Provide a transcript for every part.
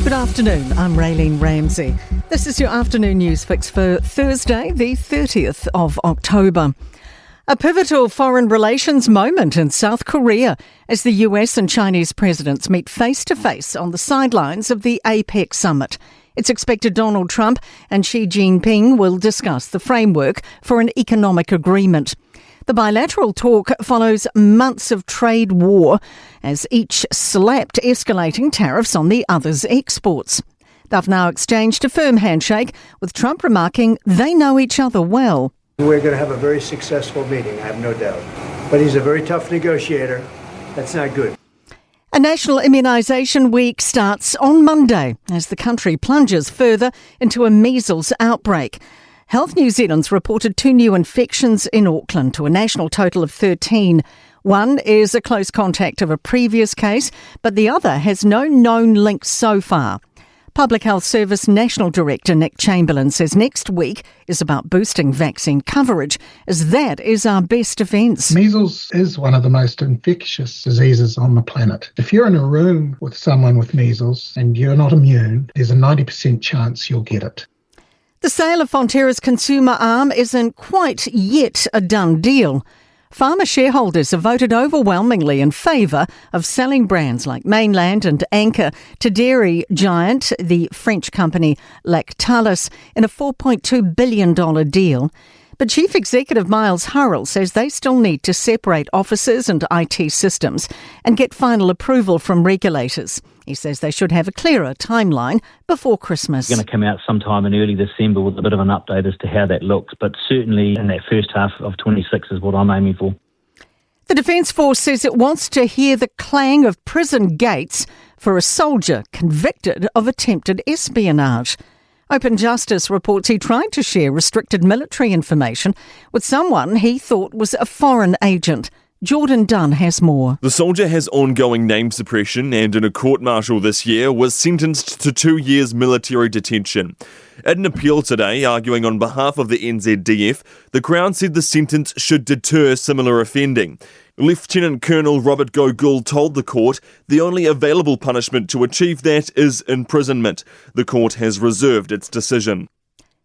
Good afternoon, I'm Raylene Ramsey. This is your afternoon news fix for Thursday, the 30th of October. A pivotal foreign relations moment in South Korea as the US and Chinese presidents meet face-to-face on the sidelines of the APEC summit. It's expected Donald Trump and Xi Jinping will discuss the framework for an economic agreement. The bilateral talk follows months of trade war as each slapped escalating tariffs on the other's exports. They've now exchanged a firm handshake, with Trump remarking they know each other well. We're going to have a very successful meeting, I have no doubt. But he's a very tough negotiator. That's not good. A National Immunisation Week starts on Monday as the country plunges further into a measles outbreak. Health New Zealand's reported 2 new infections in Auckland to a national total of 13. One is a close contact of a previous case, but the other has no known links so far. Public Health Service National Director Nick Chamberlain says next week is about boosting vaccine coverage, as that is our best defence. Measles is one of the most infectious diseases on the planet. If you're in a room with someone with measles and you're not immune, there's a 90% chance you'll get it. The sale of Fonterra's consumer arm isn't quite yet a done deal. Farmer shareholders have voted overwhelmingly in favour of selling brands like Mainland and Anchor to dairy giant, the French company Lactalis, in a $4.2 billion deal. But Chief Executive Miles Hurrell says they still need to separate offices and IT systems and get final approval from regulators. He says they should have a clearer timeline before Christmas. It's going to come out sometime in early December with a bit of an update as to how that looks, but certainly in that first half of 26 is what I'm aiming for. The Defence Force says it wants to hear the clang of prison gates for a soldier convicted of attempted espionage. Open Justice reports he tried to share restricted military information with someone he thought was a foreign agent. Jordan Dunn has more. The soldier has ongoing name suppression and in a court-martial this year was sentenced to 2 years military detention. At an appeal today, arguing on behalf of the NZDF, the Crown said the sentence should deter similar offending. Lieutenant Colonel Robert Gogul told the court the only available punishment to achieve that is imprisonment. The court has reserved its decision.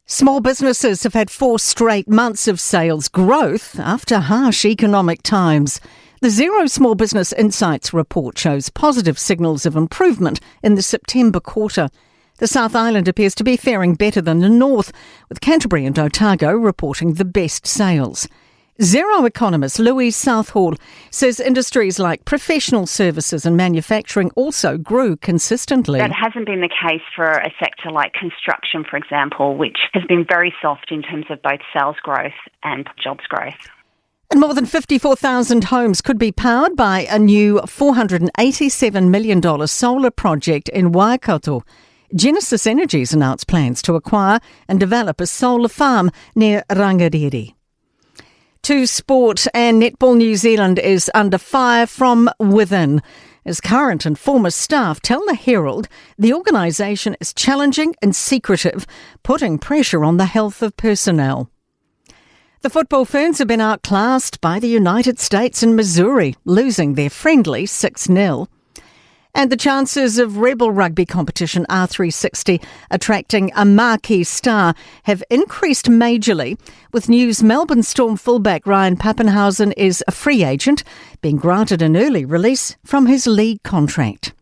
Small businesses have had 4 straight months of sales growth after harsh economic times. The Xero Small Business Insights report shows positive signals of improvement in the September quarter. The South Island appears to be faring better than the North, with Canterbury and Otago reporting the best sales. Xero economist Louise Southall says industries like professional services and manufacturing also grew consistently. That hasn't been the case for a sector like construction, for example, which has been very soft in terms of both sales growth and jobs growth. And more than 54,000 homes could be powered by a new $487 million solar project in Waikato. Genesis Energy's announced plans to acquire and develop a solar farm near Rangariri. To sport, and Netball New Zealand is under fire from within. As current and former staff tell the Herald, the organisation is challenging and secretive, putting pressure on the health of personnel. The football Ferns have been outclassed by the United States and Missouri, losing their friendly 6-0. And the chances of Rebel Rugby competition R360 attracting a marquee star have increased majorly, with news Melbourne Storm fullback Ryan Pappenhausen is a free agent, being granted an early release from his league contract.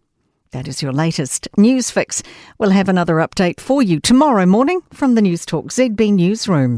That is your latest news fix. We'll have another update for you tomorrow morning from the Newstalk ZB newsroom.